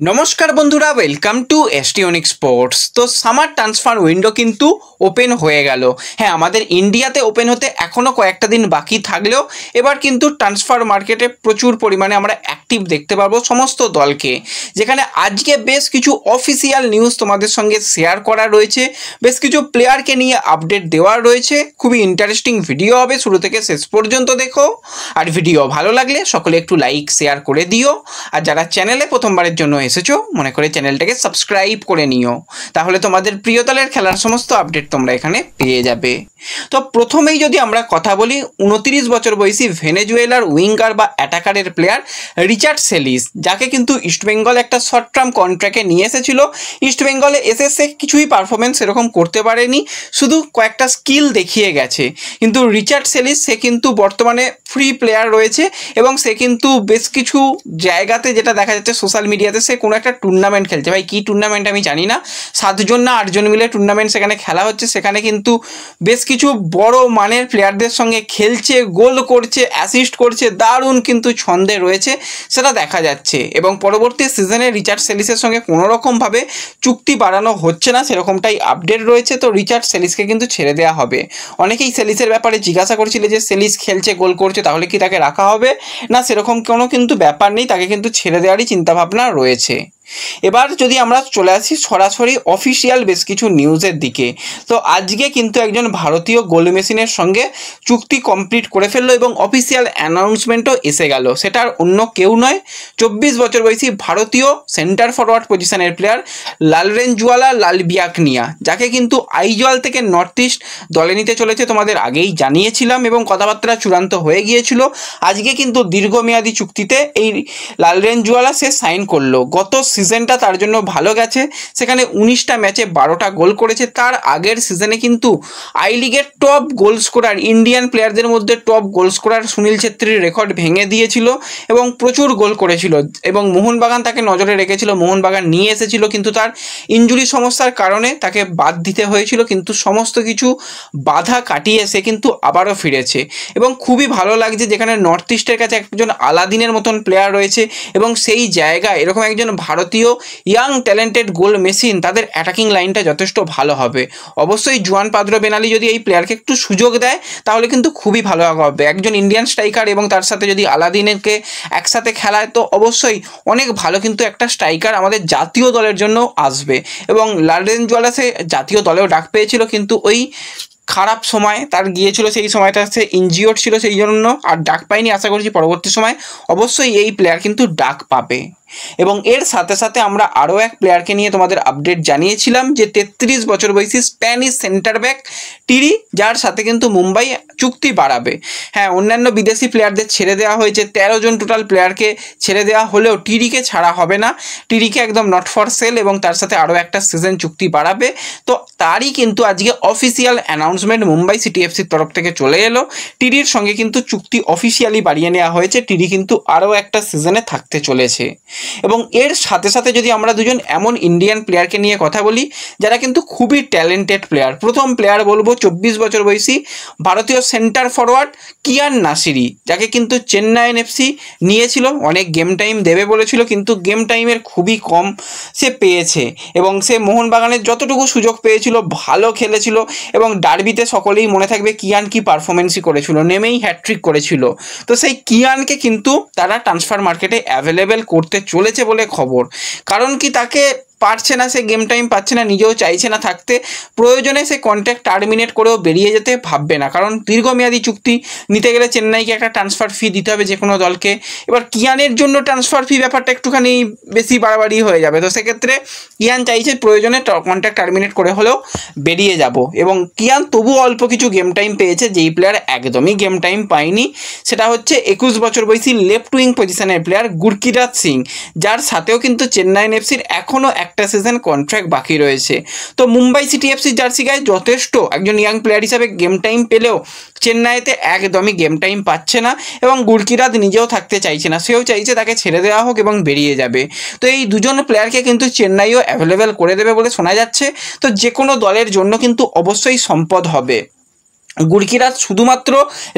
নমস্কার বন্ধুরা, welcome to এসটিওনিক sports. তো সামার ট্রান্সফার উইন্ডো কিন্তু ওপেন হয়ে গেল। হ্যাঁ, আমাদের ইন্ডিয়াতে ওপেন হতে এখনও কয়েকটা দিন বাকি থাকলেও এবার কিন্তু ট্রান্সফার মার্কেটে প্রচুর পরিমাণে আমরা অ্যাক্টিভ দেখতে পারবো সমস্ত দলকে, যেখানে আজকে বেশ কিছু অফিসিয়াল নিউজ তোমাদের সঙ্গে শেয়ার করা রয়েছে, বেশ কিছু প্লেয়ারকে নিয়ে আপডেট দেওয়ার রয়েছে। খুবই ইন্টারেস্টিং ভিডিও হবে, শুরু থেকে শেষ পর্যন্ত দেখো। আর ভিডিও ভালো লাগলে সকলে একটু লাইক শেয়ার করে দিও। আর যারা চ্যানেলে প্রথমবারের জন্য এসেছো, মনে করে চ্যানেলটাকে সাবস্ক্রাইব করে নিও, তাহলে তোমাদের প্রিয় দলের খেলার সমস্ত আপডেট তোমরা এখানে পেয়ে যাবে। তো প্রথমেই যদি আমরা কথা বলি, 29 বছর বয়সী ভেনেজুয়েলার উইঙ্গার বা অ্যাটাকারের প্লেয়ার রিচার্ড সেলিস, যাকে কিন্তু ইস্টবেঙ্গল একটা শর্ট টার্ম কন্ট্রাক্টে নিয়ে এসেছিল। ইস্টবেঙ্গলে এসে সে কিছুই পারফরমেন্স এরকম করতে পারেনি, শুধু কয়েকটা স্কিল দেখিয়ে গেছে। কিন্তু রিচার্ড সেলিস সে কিন্তু বর্তমানে ফ্রি প্লেয়ার রয়েছে এবং সে কিন্তু বেশ কিছু জায়গাতে, যেটা দেখা যাচ্ছে সোশ্যাল মিডিয়াতে, সে কোনো একটা টুর্নামেন্ট খেলছে। ভাই কী টুর্নামেন্ট আমি জানি না, 7 জন না 8 জন মিলে টুর্নামেন্ট সেখানে খেলা হচ্ছে। সেখানে কিন্তু বেশ কিছু বড় মানের প্লেয়ারদের সঙ্গে খেলছে, গোল করছে, অ্যাসিস্ট করছে, দারুণ কিন্তু ছন্দে রয়েছে, সেটা দেখা যাচ্ছে। এবং পরবর্তী সিজনে রিচার্ড সেলিসের সঙ্গে কোনোরকমভাবে চুক্তি বাড়ানো হচ্ছে না, সেরকমটাই আপডেট রয়েছে। তো রিচার্ড সেলিসকে কিন্তু ছেড়ে দেওয়া হবে। অনেকেই সেলিসের ব্যাপারে জিজ্ঞাসা করছিল যে সেলিস খেলছে, গোল করছে, তাহলে কি তাকে রাখা হবে না, সেরকম কোনো কিন্তু ব্যাপার নেই, তাকে কিন্তু ছেড়ে দেওয়ারই চিন্তাভাবনা রয়েছে। এবার যদি আমরা চলে আসি সরাসরি অফিসিয়াল বেশ কিছু নিউজের দিকে, তো আজকে কিন্তু একজন ভারতীয় গোল মেশিনের সঙ্গে চুক্তি কমপ্লিট করে ফেললো এবং অফিসিয়াল অ্যানাউন্সমেন্টও এসে গেল। সেটার অন্য কেউ নয়, 24 বছর বয়সী ভারতীয় সেন্টার ফরওয়ার্ড পজিশনের প্লেয়ার লালরেঞ্জওয়ালা লালবিয়াকনিয়া, যাকে কিন্তু আইজল থেকে নর্থ ইস্ট দলে নিতে চলেছে, তোমাদের আগেই জানিয়েছিলাম এবং কথাবার্তা চূড়ান্ত হয়ে গিয়েছিল। আজকে কিন্তু দীর্ঘমেয়াদী চুক্তিতে এই লালরেঞ্জওয়ালা সে সাইন করলো। গত সিজনটা তার জন্য ভালো গেছে, সেখানে 19টা ম্যাচে 12টা গোল করেছে। তার আগের সিজনে কিন্তু আই লিগের টপ গোল স্কোরার, ইন্ডিয়ান প্লেয়ারদের মধ্যে টপ গোল স্কোরার সুনীল ছেত্রীর রেকর্ড ভেঙে দিয়েছিল এবং প্রচুর গোল করেছিল। এবং মোহনবাগান তাকে নজরে রেখেছিল, মোহনবাগান নিয়ে এসেছিল, কিন্তু তার ইনজুরি সমস্যার কারণে তাকে বাদ দিতে হয়েছিল। কিন্তু সমস্ত কিছু বাধা কাটিয়ে সে কিন্তু আবারও ফিরেছে এবং খুবই ভালো লাগছে, যেখানে নর্থ ইস্টের কাছে একজন আলাদিনের মতন প্লেয়ার রয়েছে এবং সেই জায়গায় এরকম একজন ভারতীয় ইয়াং ট্যালেন্টেড গোল মেশিন, তাদের অ্যাটাকিং লাইনটা যথেষ্ট ভালো হবে। অবশ্যই জুয়ান পাদ্রো বেনালি যদি এই প্লেয়ারকে একটু সুযোগ দেয় তাহলে কিন্তু খুবই ভালো হবে। একজন ইন্ডিয়ান স্ট্রাইকার এবং তার সাথে যদি আলাদিনকে একসাথে খেলায় তো অবশ্যই অনেক ভালো কিন্তু একটা স্ট্রাইকার আমাদের জাতীয় দলের জন্য আসবে। এবং লালরেঞ্জওয়ালা সে জাতীয় দলেও ডাক পেয়েছিল, কিন্তু ওই খারাপ সময় তার গিয়েছিল, সেই সময়টা সে ইনজিওর্ড ছিল, সেই জন্য আর ডাক পায়নি। আশা করছি পরবর্তী সময় অবশ্যই এই প্লেয়ার কিন্তু ডাক পাবে। এবং এর সাথে সাথে আমরা আরও এক প্লেয়ারকে নিয়ে তোমাদের আপডেট জানিয়েছিলাম, যে 33 বছর বয়সী স্প্যানিশ সেন্টার ব্যাক টিরি, যার সাথে কিন্তু মুম্বাই চুক্তি বাড়াবে। হ্যাঁ, অন্যান্য বিদেশি প্লেয়ারদের ছেড়ে দেওয়া হয়েছে, 13 জন টোটাল প্লেয়ারকে ছেড়ে দেওয়া হলেও টিরিকে ছাড়া হবে না। টিরিকে একদম নট ফর সেল এবং তার সাথে আরও একটা সিজন চুক্তি বাড়াবে। তো তারই কিন্তু আজকে অফিসিয়াল অ্যানাউন্সমেন্ট মুম্বাই সিটি এফসির তরফ থেকে চলে এলো। টিরির সঙ্গে কিন্তু চুক্তি অফিসিয়ালি বাড়িয়ে নেওয়া হয়েছে, টিরি কিন্তু আরও একটা সিজনে থাকতে চলেছে। এবং এর সাথে সাথে যদি আমরা দুজন এমন ইন্ডিয়ান প্লেয়ারকে নিয়ে কথা বলি যারা কিন্তু খুবই ট্যালেন্টেড প্লেয়ার, প্রথম প্লেয়ার বলবো 24 বছর বয়সী ভারতীয় সেন্টার ফরওয়ার্ড কিয়ান নাসিরি, যাকে কিন্তু চেন্নাইন এফসি নিয়েছিল, অনেক গেম টাইম দেবে বলেছিল, কিন্তু গেম টাইমের খুবই কম সে পেয়েছে। এবং সে মোহনবাগানের যতটুকু সুযোগ পেয়েছিল ভালো খেলেছিল এবং ডার্বিতে সকলেই মনে থাকবে কিয়ান কি পারফরমেন্সই করেছিল, নেমেই হ্যাট্রিক করেছিল। তো সেই কিয়ানকে কিন্তু তারা ট্রান্সফার মার্কেটে অ্যাভেলেবেল করতে চলেছে বলে খবর। কারণ কি, তাকে পারছে না, সে গেম টাইম পাচ্ছে না, নিজেও চাইছে না থাকতে, প্রয়োজনে সে কন্ট্রাক্ট টার্মিনেট করেও বেরিয়ে যেতে ভাববে না। কারণ দীর্ঘমেয়াদী চুক্তি নিতে গেলে চেন্নাইকে একটা ট্রান্সফার ফি দিতে হবে যে কোনো দলকে। এবার কিয়ানের জন্য ট্রান্সফার ফি ব্যাপারটা একটুখানি বেশি বাড়াবাড়ি হয়ে যাবে। তো সেক্ষেত্রে কিয়ান চাইছে প্রয়োজনে কন্ট্রাক্ট টার্মিনেট করে হলেও বেরিয়ে যাব। এবং কিয়ান তবু অল্প কিছু গেম টাইম পেয়েছে, যেই প্লেয়ার একদমই গেম টাইম পায়নি সেটা হচ্ছে 21 বছর বয়সী লেফট উইং পজিশনের প্লেয়ার গুরকিরাত সিং, যার সাথেও কিন্তু চেন্নাইন এফসির এখনও একটা সিজন কন্ট্রাক্ট বাকি রয়েছে। তো মুম্বাই সিটি এফসির জার্সি গায়ে যথেষ্ট একজন ইয়াং প্লেয়ার হিসাবে গেম টাইম পেলেও চেন্নাইতে একদমই গেম টাইম পাচ্ছে না এবং গুরকিরাত নিজেও থাকতে চাইছে না, সেও চাইছে তাকে ছেড়ে দেওয়া হোক এবং বেরিয়ে যাবে। তো এই দুজন প্লেয়ারকে কিন্তু চেন্নাইও অ্যাভেলেবেল করে দেবে বলে শোনা যাচ্ছে। তো যে কোনো দলের জন্য কিন্তু অবশ্যই সম্পদ হবে। গুরকিরাত শুধুমাত্র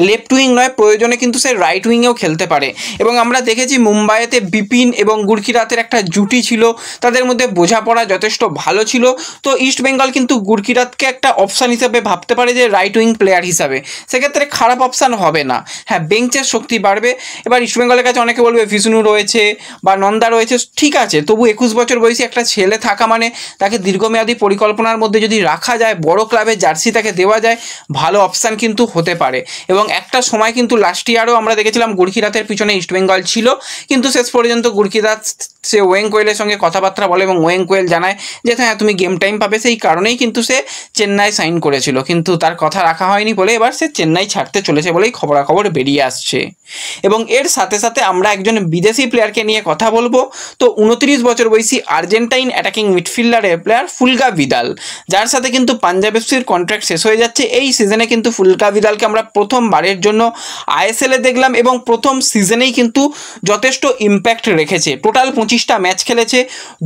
লেফট উইং নয়, প্রয়োজনে কিন্তু সে রাইট উইংয়েও খেলতে পারে। এবং আমরা দেখেছি মুম্বাইতে বিপিন এবং গুরকিরাতের একটা জুটি ছিল, তাদের মধ্যে বোঝাপড়া যথেষ্ট ভালো ছিল। তো ইস্ট বেঙ্গল কিন্তু গুরকিরাতকে একটা অপশান হিসাবে ভাবতে পারে যে রাইট উইং প্লেয়ার হিসাবে, সেক্ষেত্রে খারাপ অপশান হবে না। হ্যাঁ, বেঞ্চের শক্তি বাড়বে। এবার ইস্ট বেঙ্গলের কাছে অনেকে বলবে বিষ্ণু রয়েছে বা নন্দা রয়েছে, ঠিক আছে, তবু 21 বছর বয়সী একটা ছেলে থাকা মানে তাকে দীর্ঘমেয়াদী পরিকল্পনার মধ্যে যদি রাখা যায়, বড় ক্লাবের জার্সি তাকে দেওয়া যায়, ভালো অপশান কিন্তু হতে পারে। এবং একটা সময় কিন্তু লাস্ট ইয়ারও আমরা দেখেছিলাম গুরকিরাতের পিছনে ইস্টবেঙ্গল ছিল, কিন্তু শেষ পর্যন্ত গুরকিরাত সে ওয়েং কোয়েলের সঙ্গে কথাবার্তা বলে এবং ওয়েং কোয়েল জানায় যে হ্যাঁ তুমি গেম টাইম পাবে, সেই কারণেই কিন্তু সে চেন্নাই সাইন করেছিল, কিন্তু তার কথা রাখা হয়নি বলে এবার সে চেন্নাই ছাড়তে চলেছে বলেই খবরাখবর বেরিয়ে আসছে। এবং এর সাথে সাথে আমরা একজন বিদেশি প্লেয়ারকে নিয়ে কথা বলবো। তো 29 বছর বয়সী আর্জেন্টাইন অ্যাটাকিং মিডফিল্ডারের প্লেয়ার ফুলকা ভিদাল, যার সাথে কিন্তু পাঞ্জাব এফসির কন্ট্রাক্ট শেষ হয়ে যাচ্ছে। এই সিজনে কিন্তু ফুলকা ভিদালকে আমরা প্রথমবারের জন্য আইএসএলে দেখলাম এবং প্রথম সিজনেই কিন্তু যথেষ্ট ইম্প্যাক্ট রেখেছে। টোটাল 25টা ম্যাচ খেলেছে,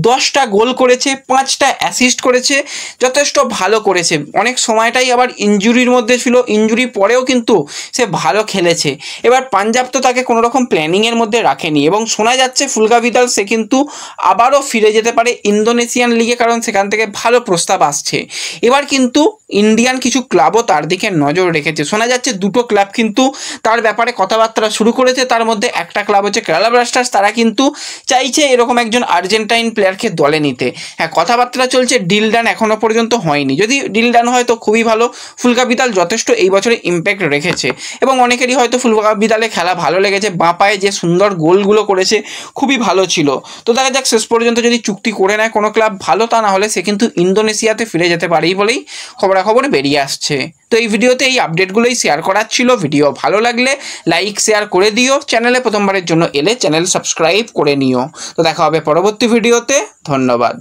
10টা গোল করেছে, 5টা অ্যাসিস্ট করেছে, যথেষ্ট ভালো করেছে। অনেক সময়টাই আবার ইনজুরির মধ্যে ছিল, ইনজুরি পরেও কিন্তু সে ভালো খেলেছে। এবার পাঞ্জাব তো তাকে কোনো রকম প্ল্যানিংয়ের মধ্যে রাখেনি এবং শোনা যাচ্ছে ফুলকা ভিদাল সে কিন্তু আবারও ফিরে যেতে পারে ইন্দোনেশিয়ান লিগে, কারণ সেখান থেকে ভালো প্রস্তাব আসছে। এবার কিন্তু ইন্ডিয়ান কিছু ক্লাবও তার দিকে নজর রেখেছে। শোনা যাচ্ছে 2টো ক্লাব কিন্তু তার ব্যাপারে কথাবার্তা শুরু করেছে, তার মধ্যে একটা ক্লাব হচ্ছে কেরালা ব্লাস্টার্স, তারা কিন্তু চাইছে এরকম একজন আর্জেন্টাইন প্লেয়ারকে দলে নিতে। হ্যাঁ, কথাবার্তা চলছে, ডিল ডান এখনও পর্যন্ত হয়নি। যদি ডিল ডান হয় তো খুবই ভালো। ফুলকা ভিদাল যথেষ্ট এই বছরে ইম্প্যাক্ট রেখেছে এবং অনেকেরই হয়তো ফুলকা ভিদালে খেলা ভালো লেগেছে, বাঁ পায়ে যে সুন্দর গোলগুলো করেছে খুবই ভালো ছিল। তো দেখা যাক শেষ পর্যন্ত যদি চুক্তি করে নেয় কোনো ক্লাব ভালো, তা না হলে সে কিন্তু ইন্দোনেশিয়াতে ফিরে যেতে পারেই বলেই খবরাখবর বেরিয়ে আসছে। তো এই ভিডিওতে এই আপডেটগুলোই শেয়ার করার ছিল। ভিডিও ভালো লাগলে লাইক শেয়ার করে দিও, চ্যানেলে প্রথমবারের জন্য এলে চ্যানেল সাবস্ক্রাইব করে নিও। তো দেখা হবে পরবর্তী ভিডিওতে, ধন্যবাদ।